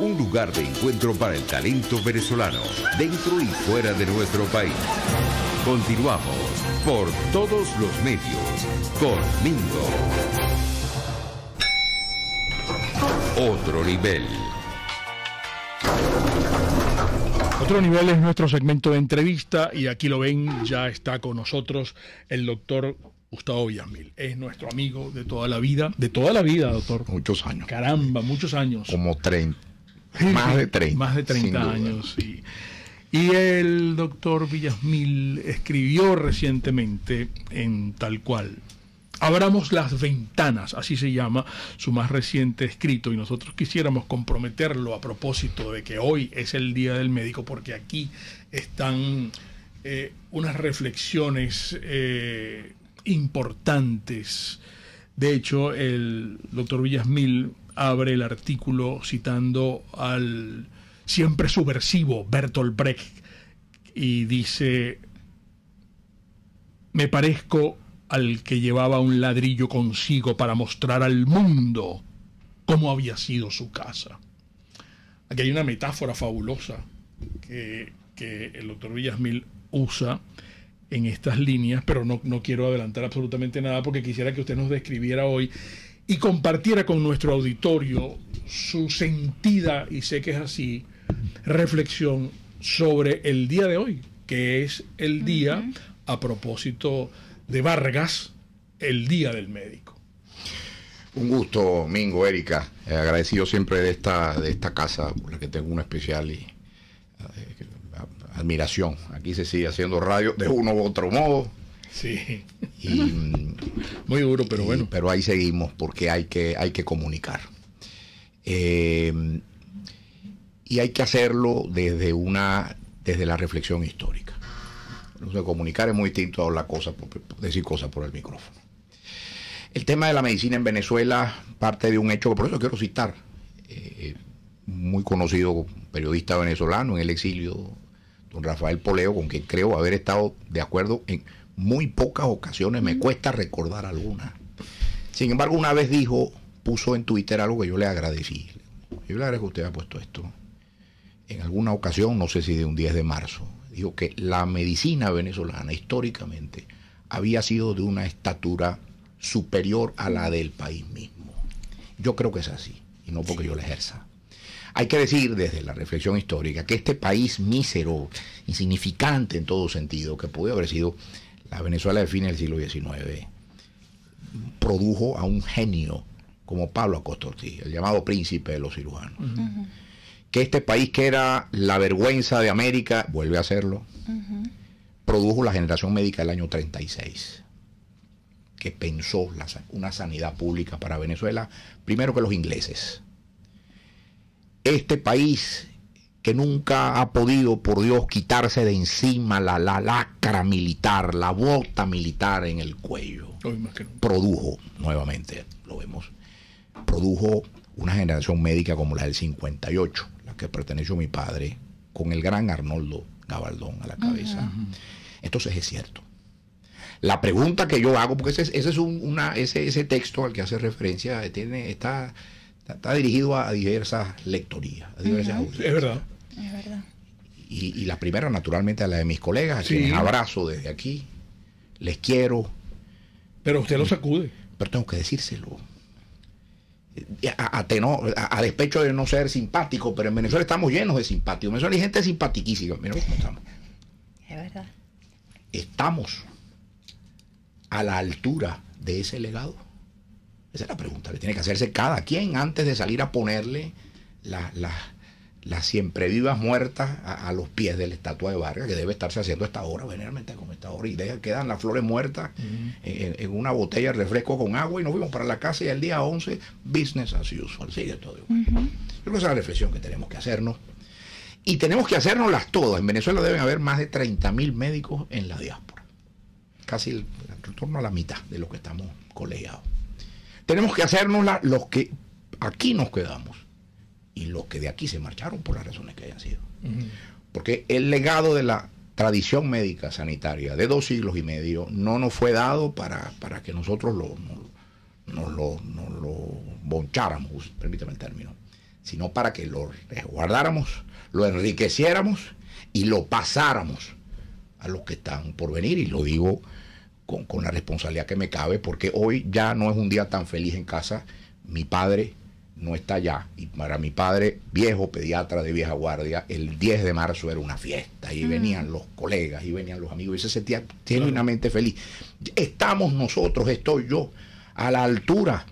Un lugar de encuentro para el talento venezolano, dentro y fuera de nuestro país. Continuamos por todos los medios con Mingo. Otro nivel. Otro nivel es nuestro segmento de entrevista y aquí lo ven, ya está con nosotros el doctor Gustavo Villasmil. Es nuestro amigo de toda la vida, doctor. Muchos años. Caramba, muchos años. Como 30. Más de 30. Más de 30 años, sí. Y el doctor Villasmil escribió recientemente en Tal Cual: Abramos las ventanas, así se llama su más reciente escrito, y nosotros quisiéramos comprometerlo a propósito de que hoy es el Día del Médico, porque aquí están unas reflexiones importantes. De hecho, el doctor Villasmil abre el artículo citando al siempre subversivo Bertolt Brecht y dice: me parezco al que llevaba un ladrillo consigo para mostrar al mundo cómo había sido su casa. Aquí hay una metáfora fabulosa que el doctor Villasmil usa en estas líneas, pero no quiero adelantar absolutamente nada porque quisiera que usted nos describiera hoy y compartiera con nuestro auditorio su sentida, y sé que es así, reflexión sobre el día de hoy, que es el día, a propósito de Vargas, el Día del Médico. Un gusto, Mingo, Erika. Agradecido siempre de esta casa, por la que tengo una especial admiración. Aquí se sigue haciendo radio de uno u otro modo. Sí. Muy duro, pero bueno. Pero ahí seguimos porque hay que comunicar. Y hay que hacerlo desde la reflexión histórica. Entonces, comunicar es muy distinto a hablar cosas, decir cosas por el micrófono. El tema de la medicina en Venezuela parte de un hecho que por eso quiero citar. Muy conocido periodista venezolano en el exilio, don Rafael Poleo, con quien creo haber estado de acuerdo en muy pocas ocasiones, me cuesta recordar alguna. Sin embargo, una vez puso en Twitter algo que yo le agradecí. Yo le agradezco que usted haya puesto esto. En alguna ocasión, no sé si de un 10 de marzo, dijo que la medicina venezolana históricamente había sido de una estatura superior a la del país mismo. Yo creo que es así, y no porque yo la ejerza. Hay que decir desde la reflexión histórica que este país mísero, insignificante en todo sentido, que pudo haber sido la Venezuela de fines del siglo XIX, produjo a un genio como Pablo Acosta Ortiz, el llamado príncipe de los cirujanos. Que este país, que era la vergüenza de América, vuelve a serlo. Produjo la generación médica del año 36, que pensó una sanidad pública para Venezuela, primero que los ingleses. Este país que nunca ha podido, por Dios, quitarse de encima la lacra militar, la bota militar en el cuello, produjo, nuevamente lo vemos, produjo una generación médica como la del 58, la que perteneció a mi padre, con el gran Arnoldo Gabaldón a la cabeza. Entonces es cierto. La pregunta que yo hago, porque ese texto al que hace referencia está dirigido a diversas lectorías, a diversas audiencias. Es verdad. Es verdad. Y la primera, naturalmente, a la de mis colegas, a quienes abrazo desde aquí, les quiero. Pero usted lo sacude. Pero tengo que decírselo. A despecho de no ser simpático, pero en Venezuela estamos llenos de simpáticos. En Venezuela hay gente simpatiquísima. Mira cómo estamos. Es verdad. ¿Estamos a la altura de ese legado? Esa es la pregunta que tiene que hacerse cada quien antes de salir a ponerle las siempre vivas muertas a los pies de la estatua de Vargas, que debe estarse haciendo a esta hora, generalmente como esta hora, y quedan las flores muertas en una botella de refresco con agua, y nos fuimos para la casa, y el día 11, business as usual, sigue todo igual. Yo creo que esa es la reflexión que tenemos que hacernos, y tenemos que hacérnoslas todas. En Venezuela deben haber más de 30.000 médicos en la diáspora, casi en torno a la mitad de los que estamos colegiados. Tenemos que hacérnoslas los que aquí nos quedamos y los que de aquí se marcharon por las razones que hayan sido. Porque el legado de la tradición médica sanitaria de 2 siglos y medio no nos fue dado para que nosotros nos lo boncháramos, permítame el término. sino para que lo resguardáramos, lo enriqueciéramos y lo pasáramos a los que están por venir. Y lo digo con la responsabilidad que me cabe, porque hoy ya no es un día tan feliz en casa. Mi padre no está allá, y para mi padre, viejo pediatra de vieja guardia, el 10 de marzo era una fiesta, y venían los colegas, y venían los amigos, y se sentía genuinamente feliz. Estamos nosotros, estoy yo, a la altura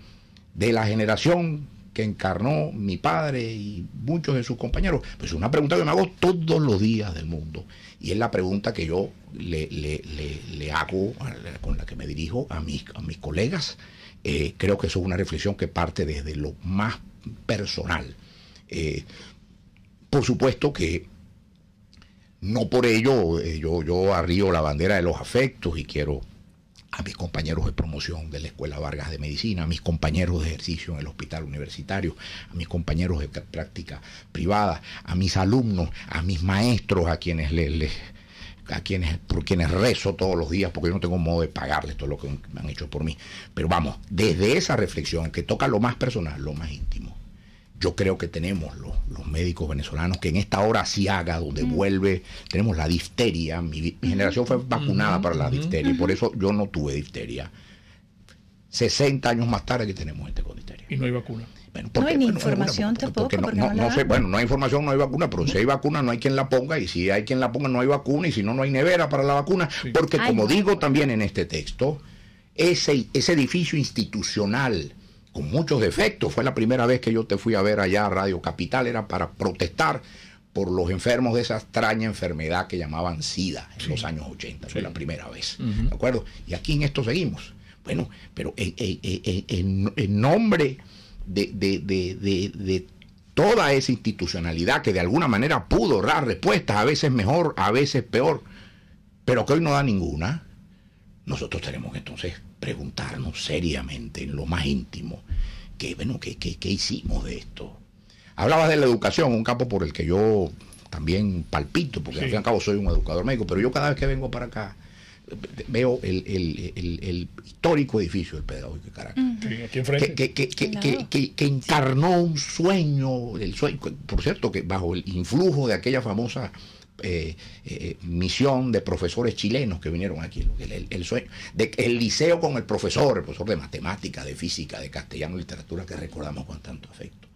de la generación que encarnó mi padre y muchos de sus compañeros. Pues es una pregunta que me hago todos los días del mundo, y es la pregunta que yo le hago, con la que me dirijo a mis colegas. Creo que eso es una reflexión que parte desde lo más personal. Por supuesto que no por ello yo arrío la bandera de los afectos y quiero a mis compañeros de promoción de la Escuela Vargas de Medicina, a mis compañeros de ejercicio en el hospital universitario, a mis compañeros de práctica privada, a mis alumnos, a mis maestros, por quienes rezo todos los días, porque yo no tengo modo de pagarles todo lo que me han hecho por mí. Pero vamos, desde esa reflexión que toca lo más personal, lo más íntimo, yo creo que tenemos los médicos venezolanos que en esta hora asiaga, donde vuelve, tenemos la difteria. Mi generación fue vacunada para la difteria, y por eso yo no tuve difteria. 60 años más tarde que tenemos gente con difteria. Y no hay vacuna. Bueno, no hay ni información tampoco. No sé, bueno, no hay información, no hay vacuna, pero si hay vacuna no hay quien la ponga, y si hay quien la ponga no hay vacuna, y si no, no hay nevera para la vacuna, porque como digo también en este texto, ese edificio institucional con muchos defectos, fue la primera vez que yo te fui a ver allá a Radio Capital, era para protestar por los enfermos de esa extraña enfermedad que llamaban SIDA en los años 80, fue la primera vez, ¿de acuerdo? Y aquí en esto seguimos. Bueno, pero en nombre de toda esa institucionalidad que de alguna manera pudo dar respuestas, a veces mejor, a veces peor, pero que hoy no da ninguna, nosotros tenemos que entonces preguntarnos seriamente en lo más íntimo ¿qué hicimos de esto? Hablabas de la educación, un campo por el que yo también palpito, porque al fin y al cabo soy un educador médico, pero yo cada vez que vengo para acá veo el histórico edificio del Pedagógico de Caracas, aquí enfrente, que encarnó un sueño, por cierto, que bajo el influjo de aquella famosa misión de profesores chilenos que vinieron aquí, el sueño el liceo con el profesor de matemática, de física, de castellano, literatura, que recordamos con tanto afecto,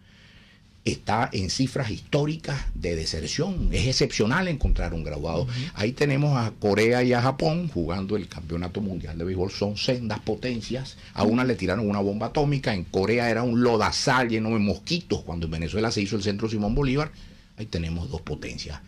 está en cifras históricas de deserción. Es excepcional encontrar un graduado. Ahí tenemos a Corea y a Japón jugando el campeonato mundial de béisbol. Son sendas potencias. A una le tiraron una bomba atómica. En Corea era un lodazal lleno de mosquitos. Cuando en Venezuela se hizo el Centro Simón Bolívar, ahí tenemos dos potencias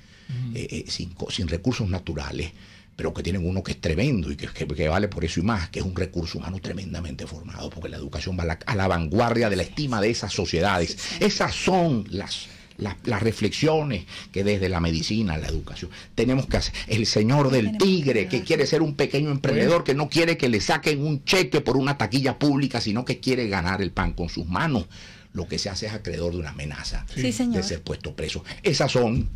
sin recursos naturales, pero que tienen uno que es tremendo y que vale por eso y más, que es un recurso humano tremendamente formado, porque la educación va a la vanguardia de la estima de esas sociedades. Esas son las reflexiones que desde la medicina, la educación, tenemos que hacer. El señor del Tigre, que quiere ser un pequeño emprendedor, que no quiere que le saquen un cheque por una taquilla pública, sino que quiere ganar el pan con sus manos. Lo que se hace es acreedor de una amenaza de ser puesto preso. Esas son,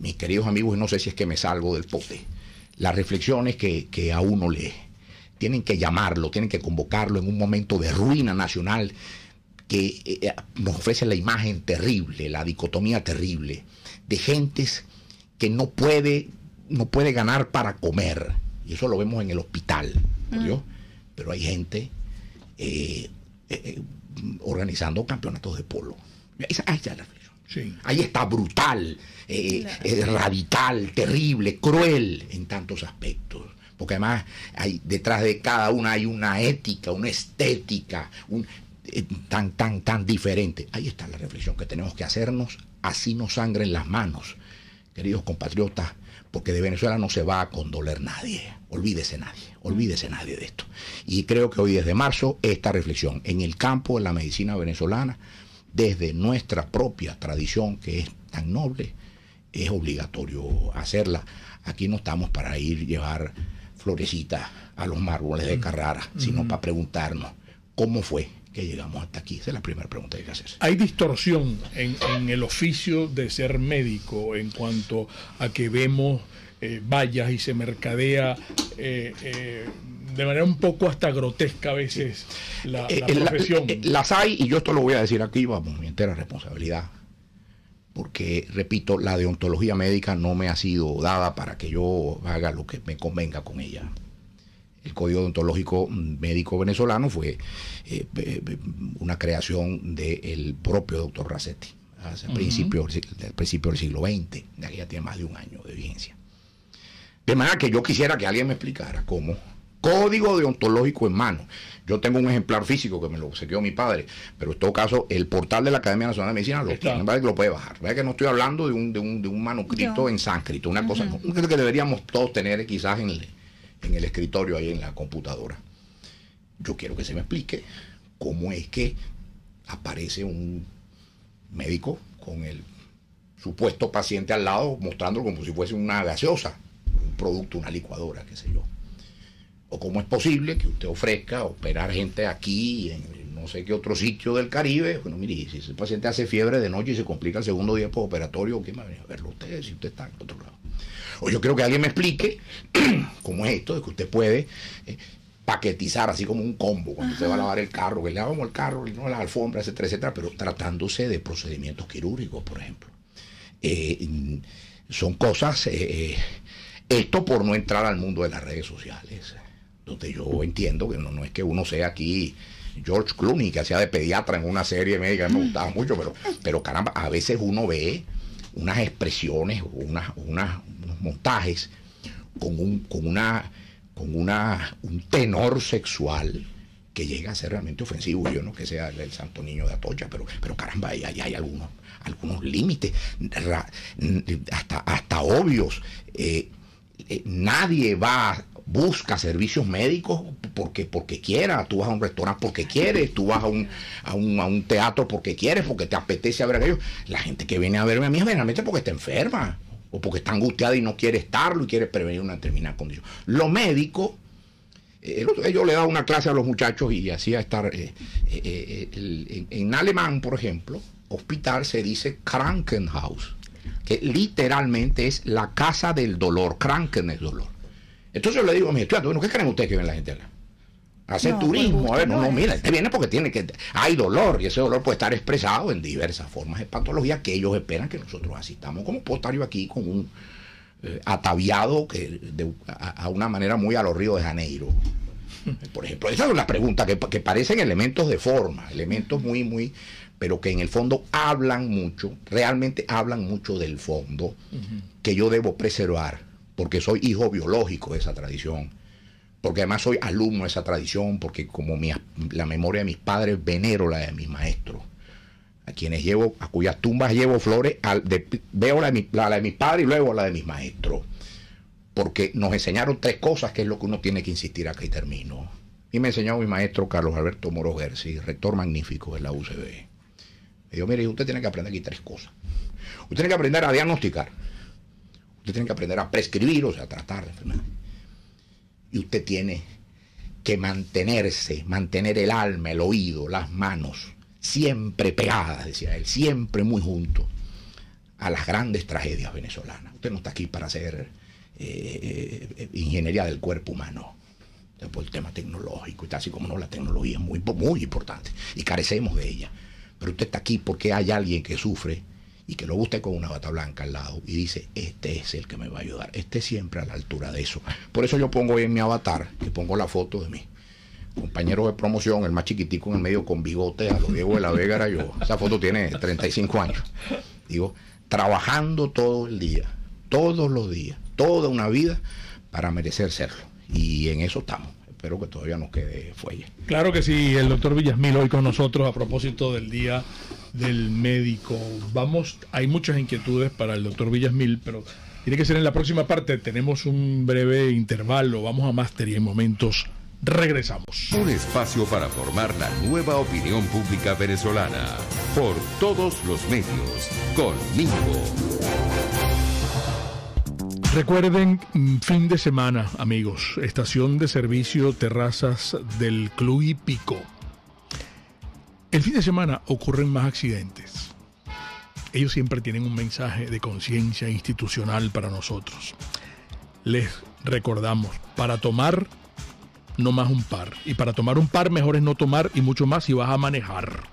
mis queridos amigos, y no sé si es que me salgo del pote, las reflexiones que a uno le tienen que llamarlo, tienen que convocarlo en un momento de ruina nacional que nos ofrece la imagen terrible, la dicotomía terrible de gentes que no puede ganar para comer, y eso lo vemos en el hospital, ¿no? Pero hay gente organizando campeonatos de polo. Ahí está la reflexión. Sí. Ahí está brutal, radical, terrible, cruel en tantos aspectos, porque además detrás de cada una hay una ética, una estética tan diferente. Ahí está la reflexión que tenemos que hacernos, así nos sangren las manos, queridos compatriotas, porque de Venezuela no se va a condoler nadie. Olvídese nadie de esto. Y creo que hoy, desde marzo, esta reflexión en el campo de la medicina venezolana, desde nuestra propia tradición, que es tan noble, es obligatorio hacerla. Aquí no estamos para llevar florecitas a los mármoles de Carrara, sino para preguntarnos cómo fue que llegamos hasta aquí. Esa es la primera pregunta que hay que hacerse. Hay distorsión en el oficio de ser médico en cuanto a que vemos vallas y se mercadea de manera un poco hasta grotesca a veces la profesión. Las hay, y yo esto lo voy a decir aquí, vamos, mi entera responsabilidad. porque, repito, la deontología médica no me ha sido dada para que yo haga lo que me convenga con ella. El Código Deontológico Médico Venezolano fue una creación del propio doctor Racetti, hace principio del siglo XX, de aquí ya tiene más de un año de vigencia. De manera que yo quisiera que alguien me explicara cómo Código Deontológico en mano. Yo tengo un ejemplar físico que me lo obsequió mi padre, pero en todo caso el portal de la Academia Nacional de Medicina lo tiene, ¿vale? Que lo puede bajar. ¿Verdad? Que no estoy hablando de un manuscrito en sánscrito, una cosa que deberíamos todos tener quizás en el escritorio, ahí en la computadora. Yo quiero que se me explique cómo es que aparece un médico con el supuesto paciente al lado, mostrándolo como si fuese una gaseosa, un producto, una licuadora, qué sé yo. O cómo es posible que usted ofrezca operar gente aquí, en no sé qué otro sitio del Caribe. Bueno, mire, si ese paciente hace fiebre de noche y se complica el segundo día postoperatorio, ¿quién va a venir a verlo usted si usted está en otro lado? O yo creo que alguien me explique cómo es esto de que usted puede paquetizar así como un combo cuando usted va a lavar el carro, que le lavamos el carro, no las alfombras, etcétera, etcétera, pero tratándose de procedimientos quirúrgicos, por ejemplo. Son cosas, esto por no entrar al mundo de las redes sociales, donde yo entiendo que no es que uno sea aquí George Clooney, que hacía de pediatra en una serie médica, me gustaba mucho, pero caramba, a veces uno ve unas expresiones, unos montajes con un tenor sexual que llega a ser realmente ofensivo. Yo no que sea el santo niño de Atocha, pero caramba, hay algunos límites, hasta obvios. Nadie busca servicios médicos porque quiera. Tú vas a un restaurante porque quieres, tú vas a un teatro porque quieres, porque te apetece ver aquello. La gente que viene a verme a mí es generalmente porque está enferma o porque está angustiada y no quiere estarlo y quiere prevenir una determinada condición. Lo médico, yo le daba una clase a los muchachos y hacía estar en alemán, por ejemplo, hospital se dice Krankenhaus, que literalmente es la casa del dolor. Kranken es dolor. Entonces yo le digo a mis estudiantes, bueno, ¿qué creen ustedes que ven la gente acá? Hacer turismo, a ver, no, mira, este viene porque hay dolor, y ese dolor puede estar expresado en diversas formas de patología que ellos esperan que nosotros asistamos. ¿Cómo puedo estar yo aquí con un ataviado a una manera muy a los Río de Janeiro? Por ejemplo, esas son las preguntas que parecen elementos de forma, elementos muy, pero que en el fondo hablan mucho, realmente hablan mucho del fondo, que yo debo preservar, porque soy hijo biológico de esa tradición, porque además soy alumno de esa tradición, porque como la memoria de mis padres venero la de mis maestros, a cuyas tumbas llevo flores, veo la de mis padres y luego la de mis maestros, porque nos enseñaron 3 cosas, que es lo que uno tiene que insistir acá y termino. Y me enseñó mi maestro Carlos Alberto Moro Gersi, rector magnífico de la UCB. Me dijo, mire, usted tiene que aprender aquí 3 cosas. Usted tiene que aprender a diagnosticar, usted tiene que aprender a prescribir, o sea, a tratar la enfermedad. Y usted tiene que mantener el alma, el oído, las manos, siempre pegadas, decía él, siempre muy juntos a las grandes tragedias venezolanas. Usted no está aquí para hacer ingeniería del cuerpo humano, por el tema tecnológico y tal, así como no, la tecnología es muy, muy importante y carecemos de ella. Pero usted está aquí porque hay alguien que sufre y que lo guste con una bata blanca al lado y dice, este es el que me va a ayudar, este siempre a la altura de eso. Por eso yo pongo hoy en mi avatar, que pongo la foto de mi compañero de promoción, el más chiquitico en el medio con bigote, a lo Diego de la Vega era yo. Esa foto tiene 35 años. Digo, trabajando todo el día, todos los días, toda una vida para merecer serlo. Y en eso estamos. Espero que todavía nos quede fuelle. Claro que sí, el doctor Villasmil hoy con nosotros a propósito del Día del Médico. Hay muchas inquietudes para el doctor Villasmil, pero tiene que ser en la próxima parte. Tenemos un breve intervalo, vamos a máster y en momentos regresamos. Un espacio para formar la nueva opinión pública venezolana por todos los medios, conmigo. Recuerden, fin de semana, amigos, estación de servicio Terrazas del Club Hípico. El fin de semana ocurren más accidentes. Ellos siempre tienen un mensaje de conciencia institucional para nosotros. Les recordamos, para tomar, no más un par. Y para tomar un par, mejor es no tomar y mucho más si vas a manejar.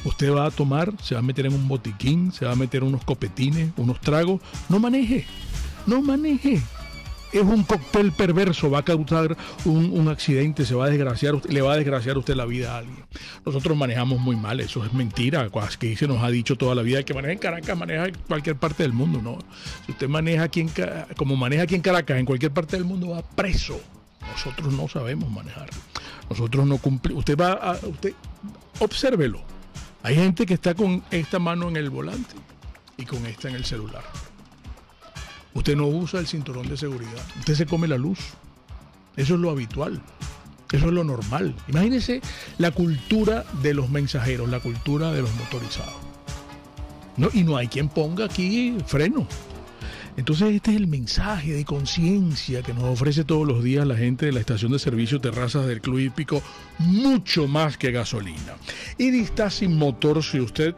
Usted va a tomar, se va a meter en un botiquín, se va a meter unos copetines, unos tragos. No maneje, no maneje. Es un cóctel perverso, va a causar un accidente, se va a desgraciar, le va a desgraciar a usted la vida a alguien. Nosotros manejamos muy mal, eso es mentira, que se nos ha dicho toda la vida que maneja en Caracas, maneja en cualquier parte del mundo, no. Si usted maneja aquí como maneja aquí en Caracas, en cualquier parte del mundo va preso. Nosotros no sabemos manejar. Nosotros no cumplimos. Usted obsérvelo. Hay gente que está con esta mano en el volante y con esta en el celular. Usted no usa el cinturón de seguridad. Usted se come la luz. Eso es lo habitual. Eso es lo normal. Imagínese la cultura de los mensajeros, la cultura de los motorizados. Y no hay quien ponga aquí freno. Entonces este es el mensaje de conciencia que nos ofrece todos los días la gente de la estación de servicio Terrazas del Club Hípico, mucho más que gasolina. Y Distasis Motors, si usted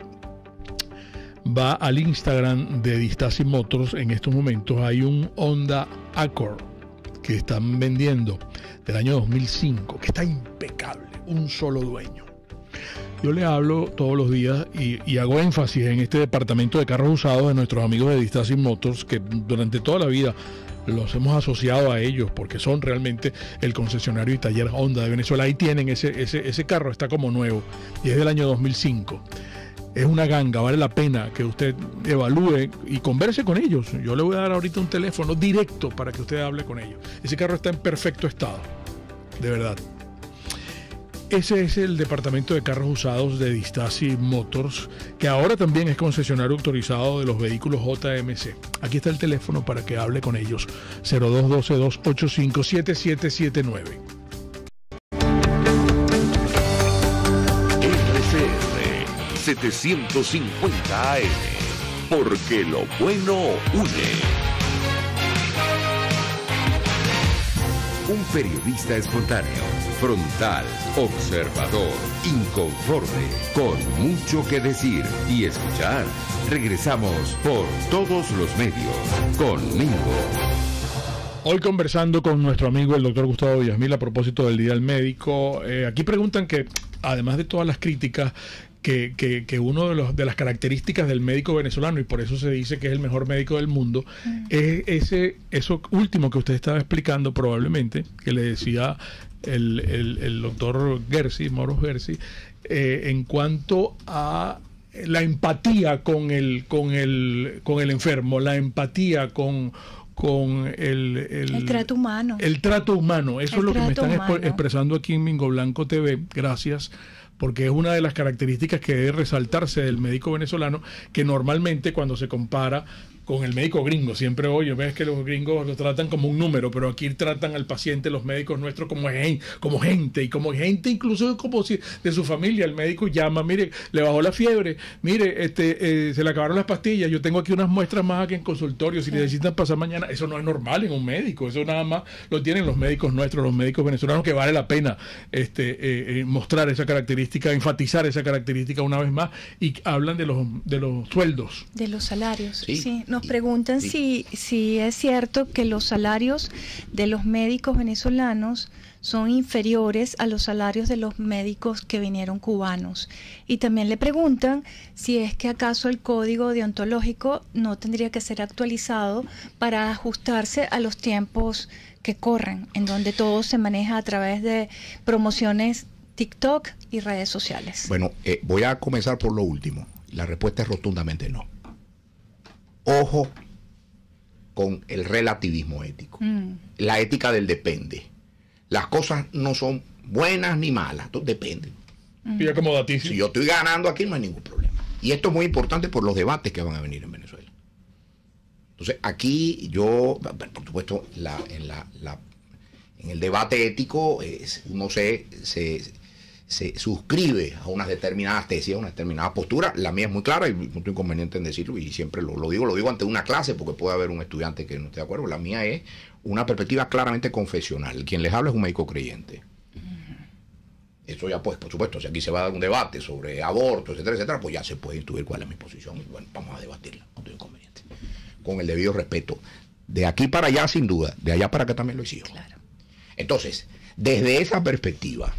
va al Instagram de Distasis Motors, en estos momentos hay un Honda Accord que están vendiendo del año 2005, que está impecable, un solo dueño. Yo le hablo todos los días y hago énfasis en este departamento de carros usados de nuestros amigos de Distasis Motors, que durante toda la vida los hemos asociado a ellos porque son realmente el concesionario y taller Honda de Venezuela. Ahí tienen ese carro, está como nuevo y es del año 2005. Es una ganga, vale la pena que usted evalúe y converse con ellos. Yo le voy a dar ahorita un teléfono directo para que usted hable con ellos. Ese carro está en perfecto estado, de verdad. Ese es el departamento de carros usados de Distasis Motors, que ahora también es concesionario autorizado de los vehículos JMC. Aquí está el teléfono para que hable con ellos, 0212-285-7779. RCR 750 AM, porque lo bueno une. Un periodista espontáneo, frontal, observador, inconforme, con mucho que decir y escuchar. Regresamos por todos los medios conmigo. Hoy conversando con nuestro amigo el doctor Gustavo Villasmil a propósito del Día del Médico. Aquí preguntan que, además de todas las críticas, que uno de las características del médico venezolano, y por eso se dice que es el mejor médico del mundo, es eso último que usted estaba explicando probablemente, que le decía el doctor Gersi, Mauro Gersi, en cuanto a la empatía con el enfermo, la empatía con el trato humano. El trato humano, eso es lo que me están expresando aquí en Mingo Blanco TV, gracias, porque es una de las características que debe resaltarse del médico venezolano, que normalmente cuando se compara con el médico gringo, siempre oye, ves que los gringos lo tratan como un número, pero aquí tratan al paciente, los médicos nuestros, como gente incluso como si de su familia. El médico llama, mire, le bajó la fiebre, mire, se le acabaron las pastillas, yo tengo aquí unas muestras más aquí en consultorio, si necesitan pasar mañana. Eso no es normal en un médico, eso nada más lo tienen los médicos nuestros, los médicos venezolanos, que vale la pena mostrar esa característica, enfatizar esa característica una vez más. Y hablan de los sueldos, de los salarios. Sí. Nos preguntan si es cierto que los salarios de los médicos venezolanos son inferiores a los salarios de los médicos que vinieron cubanos. Y también le preguntan si es que acaso el código deontológico no tendría que ser actualizado para ajustarse a los tiempos que corren, en donde todo se maneja a través de promociones TikTok y redes sociales. Bueno, voy a comenzar por lo último. La respuesta es rotundamente no. Ojo con el relativismo ético. La ética del depende. Las cosas no son buenas ni malas, dependen. Y acomodatísimo. Si yo estoy ganando aquí, no hay ningún problema. Y esto es muy importante por los debates que van a venir en Venezuela. Entonces, aquí yo, por supuesto, en el debate ético, uno se suscribe a unas determinadas tesis, a una determinada postura. La mía es muy clara y no tengo inconveniente en decirlo, y siempre lo digo ante una clase, porque puede haber un estudiante que no esté de acuerdo. La mía es una perspectiva claramente confesional. Quien les habla es un médico creyente. Eso ya, pues, por supuesto, si aquí se va a dar un debate sobre aborto, etcétera, etcétera, pues ya se puede intuir cuál es mi posición, y bueno, vamos a debatirla, no tengo inconveniente, con el debido respeto. De aquí para allá, sin duda, de allá para acá también lo exijo. Claro. Entonces, desde esa perspectiva,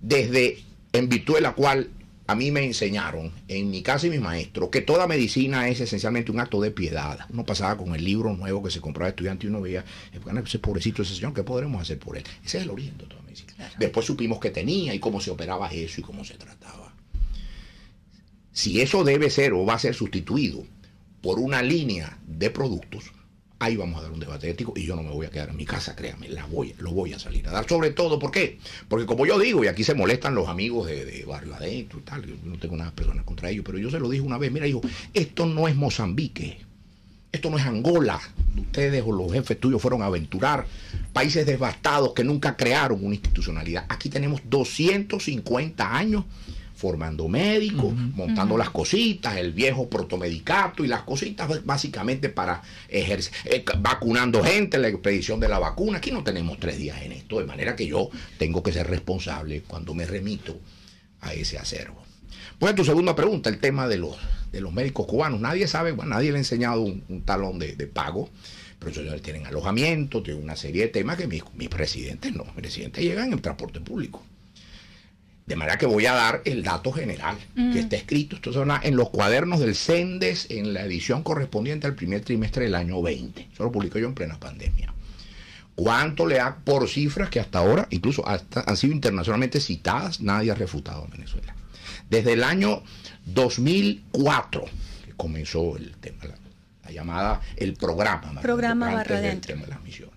en virtud de la cual a mí me enseñaron, en mi casa y mis maestros, que toda medicina es esencialmente un acto de piedad. Uno pasaba con el libro nuevo que se compraba de estudiante y uno veía, ese pobrecito ese señor, ¿qué podremos hacer por él? Ese es el origen de toda medicina. Claro. Después supimos qué tenía y cómo se operaba eso y cómo se trataba. Si eso debe ser o va a ser sustituido por una línea de productos, ahí vamos a dar un debate ético y yo no me voy a quedar en mi casa, créanme, lo voy a salir a dar. Sobre todo, ¿por qué? Porque como yo digo, y aquí se molestan los amigos de Barrio Adentro y tal, yo no tengo nada personal contra ellos, pero yo se lo dije una vez, mira hijo, esto no es Mozambique, esto no es Angola, ustedes o los jefes tuyos fueron a aventurar, países devastados que nunca crearon una institucionalidad. Aquí tenemos 250 años formando médicos, montando las cositas, el viejo protomedicato y las cositas básicamente para vacunando gente, la expedición de la vacuna. Aquí no tenemos 3 días en esto, de manera que yo tengo que ser responsable cuando me remito a ese acervo. Pues tu segunda pregunta, el tema de los médicos cubanos. Nadie sabe, bueno, nadie le ha enseñado un talón de pago, pero ellos tienen alojamiento, tienen una serie de temas que mis presidentes no. Mis presidentes llegan en transporte público. De manera que voy a dar el dato general que está escrito. Esto está en los cuadernos del CENDES en la edición correspondiente al primer trimestre del año 20. Eso lo publiqué yo en plena pandemia. ¿Cuánto le da por cifras que hasta ahora, incluso hasta han sido internacionalmente citadas, nadie ha refutado a Venezuela? Desde el año 2004, que comenzó el tema, el programa Barrio Adentro, tema de las misiones,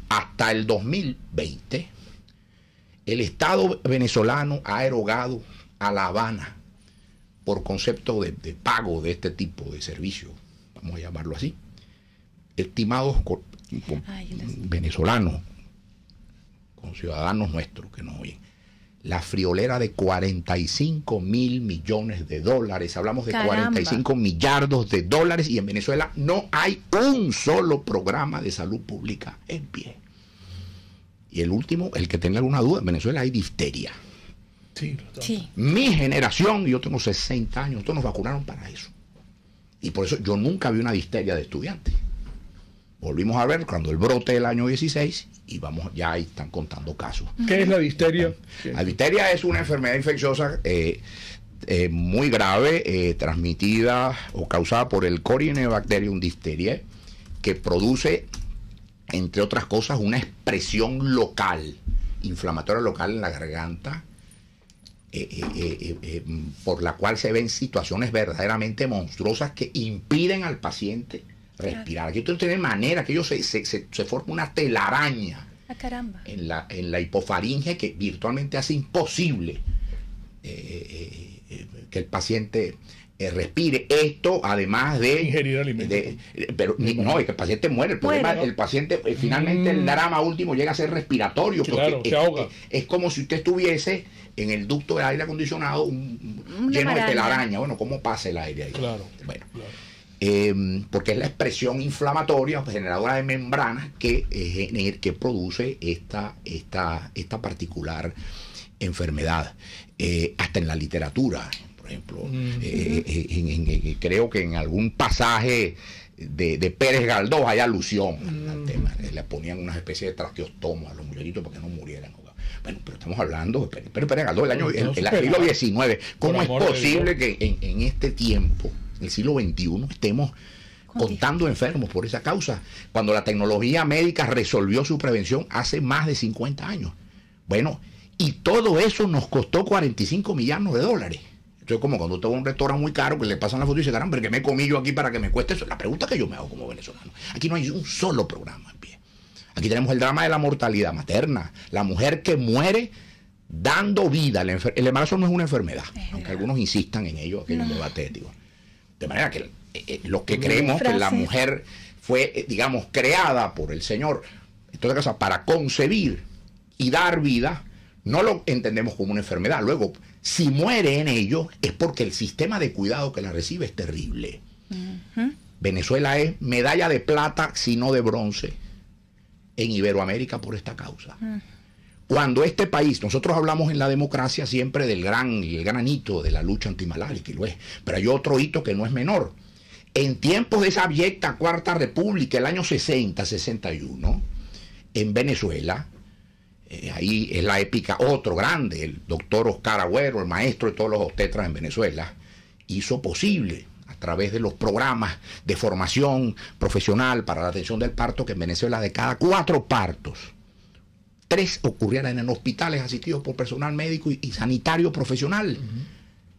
hasta el 2020, el Estado venezolano ha erogado a La Habana por concepto de pago de este tipo de servicios, vamos a llamarlo así, estimados venezolanos, con ciudadanos nuestros que nos oyen, la friolera de 45.000 millones de dólares, hablamos de 45 millardos de dólares, y en Venezuela no hay un solo programa de salud pública en pie. Y el último, el que tenga alguna duda, en Venezuela hay difteria. Sí. Mi generación, yo tengo 60 años, nosotros nos vacunaron para eso. Y por eso yo nunca vi una difteria de estudiantes. Volvimos a ver cuando el brote del año 16 y ya ahí están contando casos. ¿Qué es la difteria? La difteria es una enfermedad infecciosa muy grave, transmitida o causada por el Corynebacterium diphtheriae, que produce, entre otras cosas, una expresión local, inflamatoria local en la garganta, por la cual se ven situaciones verdaderamente monstruosas que impiden al paciente respirar. Aquí usted tiene manera que ellos se forma una telaraña en la hipofaringe que virtualmente hace imposible que el paciente respire. Esto además de ingerir alimentos. Pero no, es que el paciente muere. El problema, el paciente finalmente el drama último llega a ser respiratorio, claro, porque se ahoga. Es como si usted estuviese en el ducto de aire acondicionado lleno de telaraña. Bueno, ¿cómo pasa el aire ahí? Claro. Bueno, porque es la expresión inflamatoria generadora de membranas que produce esta particular enfermedad. Hasta en la literatura, por ejemplo, creo que en algún pasaje de Pérez Galdós hay alusión al tema. Le ponían una especie de traqueostomo a los muchachitos para que no murieran. Bueno, pero estamos hablando de Pérez Galdós el siglo XIX. ¿Cómo es posible que en este tiempo, en el siglo XXI, estemos contando enfermos por esa causa, cuando la tecnología médica resolvió su prevención hace más de 50 años? Bueno, y todo eso nos costó 45 millones de dólares. Entonces, como cuando usted va a un restaurante muy caro, que le pasan la foto y dice, caramba, ¿qué me comí yo aquí para que me cueste eso? La pregunta que yo me hago como venezolano. Aquí no hay un solo programa en pie. Aquí tenemos el drama de la mortalidad materna, la mujer que muere dando vida. El embarazo no es una enfermedad, aunque algunos insistan en ello, aquello es un debate ético. De manera que los que creemos que la mujer fue, digamos, creada por el Señor, entonces, para concebir y dar vida, no lo entendemos como una enfermedad. Luego, si muere en ello, es porque el sistema de cuidado que la recibe es terrible. Venezuela es medalla de plata, si no de bronce, en Iberoamérica por esta causa. Cuando este país, nosotros hablamos en la democracia siempre del gran hito de la lucha antimalárica, y lo es, pero hay otro hito que no es menor. En tiempos de esa abyecta Cuarta República, el año 60, 61, en Venezuela, ahí es la épica, otro grande, el doctor Oscar Agüero, el maestro de todos los obstetras en Venezuela, hizo posible a través de los programas de formación profesional para la atención del parto que en Venezuela de cada 4 partos, 3 ocurrieran en hospitales asistidos por personal médico y sanitario profesional.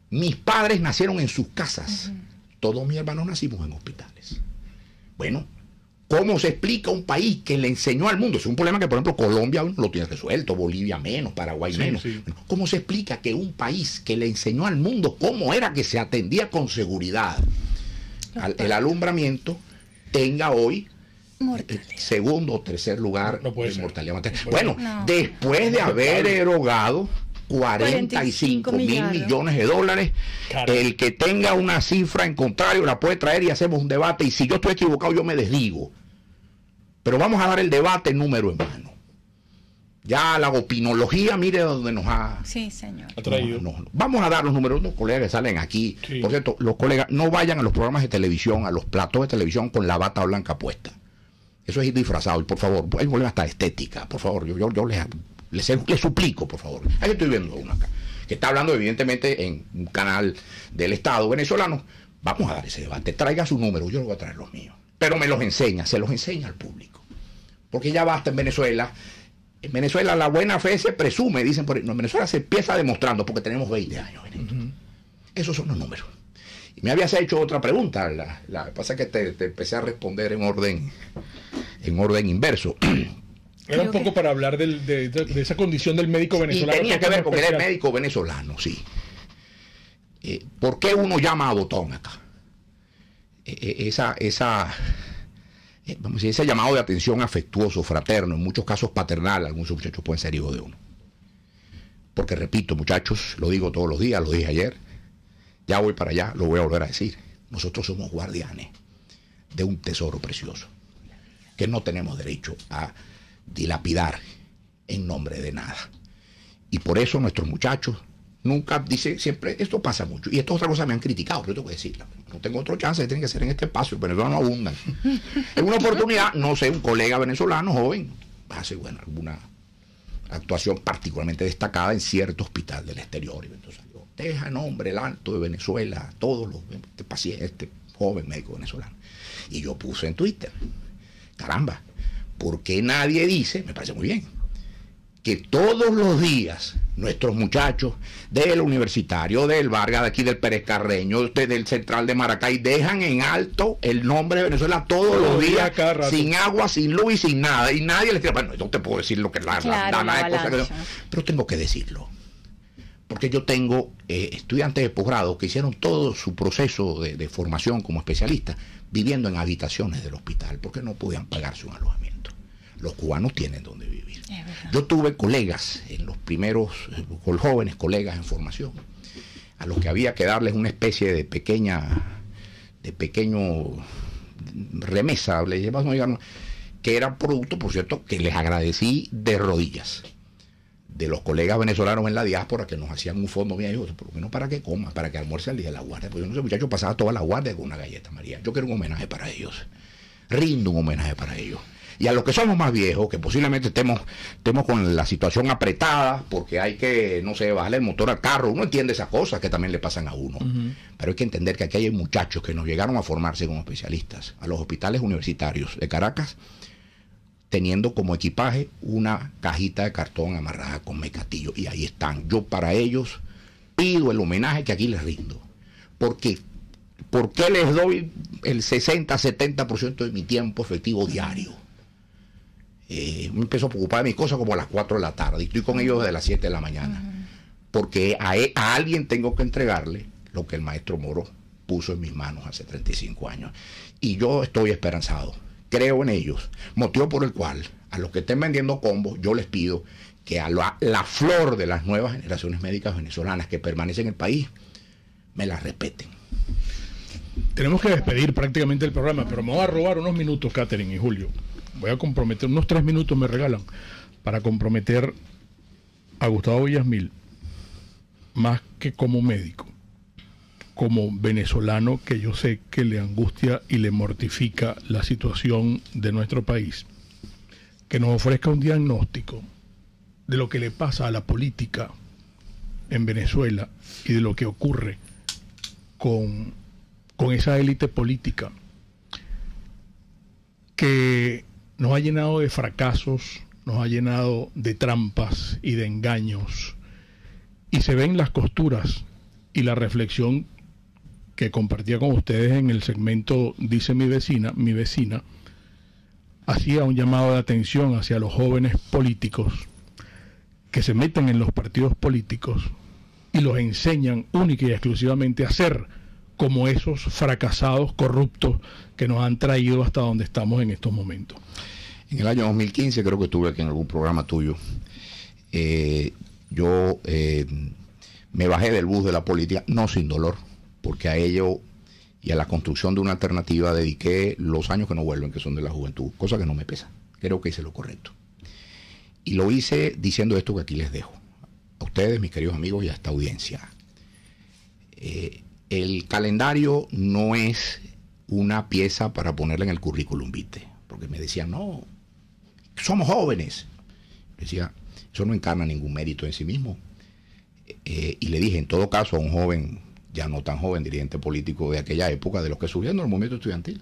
Mis padres nacieron en sus casas, todos mis hermanos nacimos en hospitales. Bueno, ¿cómo se explica un país que le enseñó al mundo? Es un problema que, por ejemplo, Colombia no lo tiene resuelto, Bolivia menos, Paraguay menos. Sí. ¿Cómo se explica que un país que le enseñó al mundo cómo era que se atendía con seguridad el alumbramiento tenga hoy segundo o tercer lugar en mortalidad materna? Bueno, después de haber erogado 45 mil millones de dólares, el que tenga una cifra en contrario la puede traer y hacemos un debate, y si yo estoy equivocado yo me desdigo, pero vamos a dar el debate número en mano. Ya la opinología, mire dónde nos ha, traído. Vamos a dar los números, los colegas que salen aquí. Sí. Por cierto, los colegas no vayan a los programas de televisión, a los platos de televisión con la bata blanca puesta. Eso es ir disfrazado, y por favor, hay un problema hasta estética, por favor, yo les suplico, por favor. Ahí estoy viendo uno acá, que está hablando evidentemente en un canal del Estado venezolano. Vamos a dar ese debate, traiga su número, yo no voy a traer los míos, pero me los enseña, se los enseña al público, porque ya basta en Venezuela. En Venezuela la buena fe se presume, dicen por ahí. No, en Venezuela se empieza demostrando porque tenemos 20 años en esto. Esos son los números. Y me habías hecho otra pregunta, la pasa que te empecé a responder en orden inverso. Era un poco para hablar de esa condición del médico venezolano. Y tenía que ver con el médico venezolano, sí. ¿Por qué uno llama a botón acá? Vamos a decir, ese llamado de atención afectuoso, fraterno, en muchos casos paternal, algunos muchachos pueden ser hijos de uno. Porque repito, muchachos, lo digo todos los días, lo dije ayer, ya voy para allá, lo voy a volver a decir. Nosotros somos guardianes de un tesoro precioso que no tenemos derecho a dilapidar en nombre de nada. Y por eso nuestros muchachos nunca dicen, siempre, esto pasa mucho, y esto es otra cosa, me han criticado, pero yo tengo que decirla, no tengo otro chance, tienen que ser en este espacio, pero no abundan. En una oportunidad, no sé, un colega venezolano joven hace, bueno, alguna actuación particularmente destacada en cierto hospital del exterior, y entonces salió, deja nombre el alto de Venezuela, todos los pacientes, este joven médico venezolano. Y yo puse en Twitter, caramba, ¿por qué nadie dice, me parece muy bien, que todos los días nuestros muchachos del Universitario, del Vargas, de aquí del Pérez Carreño, del Central de Maracay, dejan en alto el nombre de Venezuela todos los días, sin agua, sin luz y sin nada? Y nadie les dice, bueno, no te puedo decir lo que la de cosas que no, pero tengo que decirlo. Porque yo tengo estudiantes de posgrado que hicieron todo su proceso de formación como especialistas viviendo en habitaciones del hospital, porque no podían pagarse un alojamiento. Los cubanos tienen donde vivir. Yo tuve colegas en los primeros, jóvenes colegas en formación, a los que había que darles una especie de pequeño remesa, que era producto, por cierto, que les agradecí de rodillas, de los colegas venezolanos en la diáspora que nos hacían un fondo, mira, yo, por lo menos para que coma, para que almuerce al día de la guardia, porque yo no sé, muchachos, pasaba toda la guardia con una galleta María. Yo quiero un homenaje para ellos, rindo un homenaje para ellos. Y a los que somos más viejos, que posiblemente estemos con la situación apretada, porque hay que, no sé, bajarle el motor al carro, uno entiende esas cosas que también le pasan a uno. Pero hay que entender que aquí hay muchachos que nos llegaron a formarse como especialistas a los hospitales universitarios de Caracas, teniendo como equipaje una cajita de cartón amarrada con mecatillo, y ahí están. Yo para ellos pido el homenaje que aquí les rindo. ¿Por qué les doy el 60-70% de mi tiempo efectivo diario? Me empiezo a preocupar de mis cosas como a las 4 de la tarde y estoy con ellos desde las 7 de la mañana, porque a alguien tengo que entregarle lo que el maestro Moro puso en mis manos hace 35 años, y yo estoy esperanzado, creo en ellos, motivo por el cual a los que estén vendiendo combos yo les pido que a la flor de las nuevas generaciones médicas venezolanas que permanecen en el país me las respeten. Tenemos que despedir prácticamente el programa, pero me voy a robar unos minutos, Catherine y Julio. Voy a comprometer, unos 3 minutos me regalan, para comprometer a Gustavo Villasmil, más que como médico, como venezolano, que yo sé que le angustia y le mortifica la situación de nuestro país, que nos ofrezca un diagnóstico de lo que le pasa a la política en Venezuela y de lo que ocurre con esa élite política que nos ha llenado de fracasos, nos ha llenado de trampas y de engaños, y se ven las costuras. Y la reflexión que compartía con ustedes en el segmento Dice mi vecina, hacía un llamado de atención hacia los jóvenes políticos que se meten en los partidos políticos y los enseñan única y exclusivamente a ser como esos fracasados corruptos que nos han traído hasta donde estamos en estos momentos. En el año 2015, creo que estuve aquí en algún programa tuyo, yo me bajé del bus de la política, no sin dolor, porque a ello y a la construcción de una alternativa dediqué los años que no vuelven, que son de la juventud, cosa que no me pesa. Creo que hice lo correcto. Y lo hice diciendo esto que aquí les dejo. A ustedes, mis queridos amigos, y a esta audiencia. El calendario no es una pieza para ponerla en el currículum vitae, porque me decían, no, somos jóvenes. Decía, eso no encarna ningún mérito en sí mismo. Y le dije, en todo caso, a un joven, ya no tan joven, dirigente político de aquella época, de los que surgieron en el movimiento estudiantil.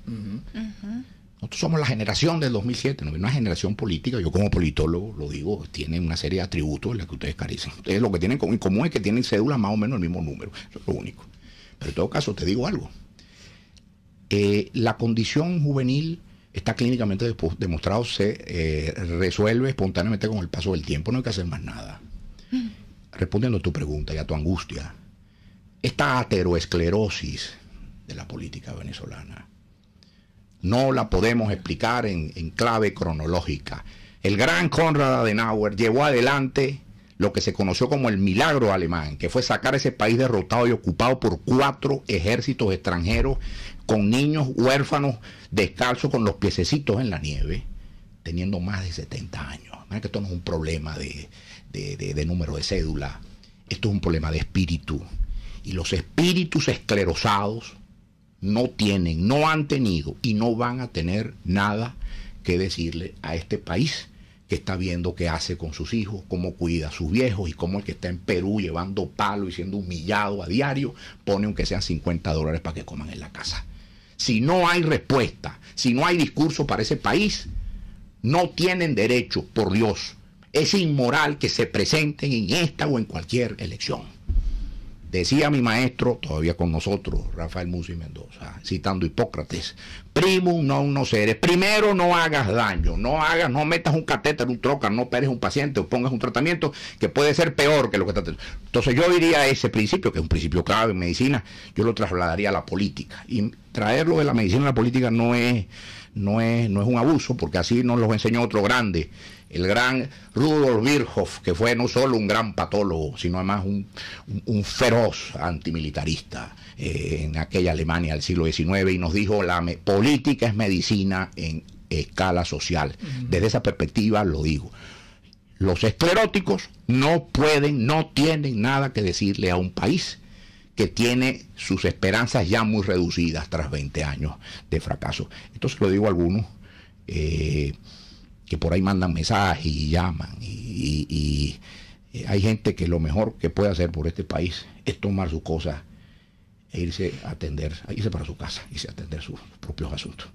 Nosotros somos la generación del 2007, ¿no? Una generación política, yo como politólogo lo digo, tiene una serie de atributos en los que ustedes carecen. Ustedes lo que tienen en común es que tienen cédulas más o menos el mismo número, eso es lo único. Pero en todo caso, te digo algo. La condición juvenil está clínicamente demostrado, se resuelve espontáneamente con el paso del tiempo, no hay que hacer más nada. Respondiendo a tu pregunta y a tu angustia, esta ateroesclerosis de la política venezolana no la podemos explicar en clave cronológica. El gran Konrad Adenauer llevó adelante lo que se conoció como el milagro alemán, que fue sacar ese país derrotado y ocupado por 4 ejércitos extranjeros, con niños huérfanos descalzos con los piececitos en la nieve, teniendo más de 70 años. Mira que esto no es un problema de número de cédula, esto es un problema de espíritu. Y los espíritus esclerosados no tienen, no han tenido y no van a tener nada que decirle a este país que está viendo qué hace con sus hijos, cómo cuida a sus viejos, y cómo el que está en Perú llevando palo y siendo humillado a diario pone aunque sean $50 para que coman en la casa. Si no hay respuesta, si no hay discurso para ese país, no tienen derecho, por Dios. Es inmoral que se presenten en esta o en cualquier elección. Decía mi maestro, todavía con nosotros, Rafael Musi Mendoza, citando Hipócrates, primum non nocere, primero no hagas daño, no metas un catéter, un trocar, no operes un paciente o pongas un tratamiento que puede ser peor que lo que está. Entonces yo diría ese principio, que es un principio clave en medicina, yo lo trasladaría a la política. Y traerlo de la medicina a la política no es un abuso, porque así nos lo enseñó otro grande, el gran Rudolf Virchow, que fue no solo un gran patólogo, sino además un feroz antimilitarista en aquella Alemania del siglo XIX, y nos dijo, la política es medicina en escala social. Desde esa perspectiva lo digo. Los escleróticos no tienen nada que decirle a un país que tiene sus esperanzas ya muy reducidas tras 20 años de fracaso. Esto se lo digo a algunos que por ahí mandan mensajes y llaman, y hay gente que lo mejor que puede hacer por este país es tomar sus cosas e irse para su casa, irse a atender sus propios asuntos.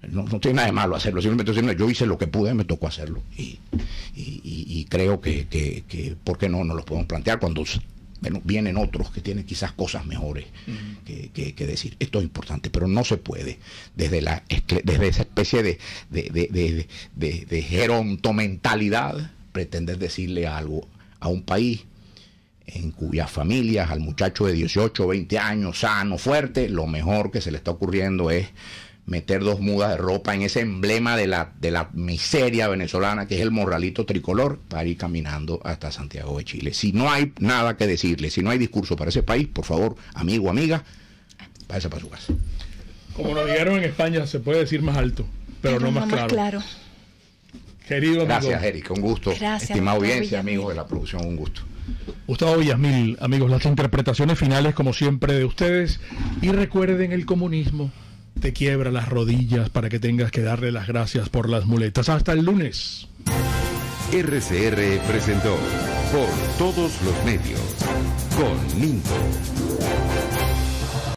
No tiene nada de malo hacerlo, simplemente yo hice lo que pude, me tocó hacerlo, y creo que ¿por qué no nos los podemos plantear cuando vienen otros que tienen quizás cosas mejores que decir? Esto es importante, pero no se puede desde esa especie de gerontomentalidad pretender decirle algo a un país en cuyas familias, al muchacho de 18 o 20 años, sano, fuerte, lo mejor que se le está ocurriendo es meter 2 mudas de ropa en ese emblema de la miseria venezolana, que es el morralito tricolor, para ir caminando hasta Santiago de Chile. Si no hay nada que decirle, si no hay discurso para ese país, por favor, amigo, amiga, váyase para su casa. Como nos dijeron en España, se puede decir más alto, pero no más claro. Querido amigo. Gracias, Eric, un gusto. Gracias, estimada audiencia, Villamil. amigos de la producción, un gusto. Gustavo Villamil, amigos, las interpretaciones finales, como siempre, de ustedes. Y recuerden, el comunismo te quiebra las rodillas para que tengas que darle las gracias por las muletas. Hasta el lunes. RCR presentó Por Todos los Medios con Mingo.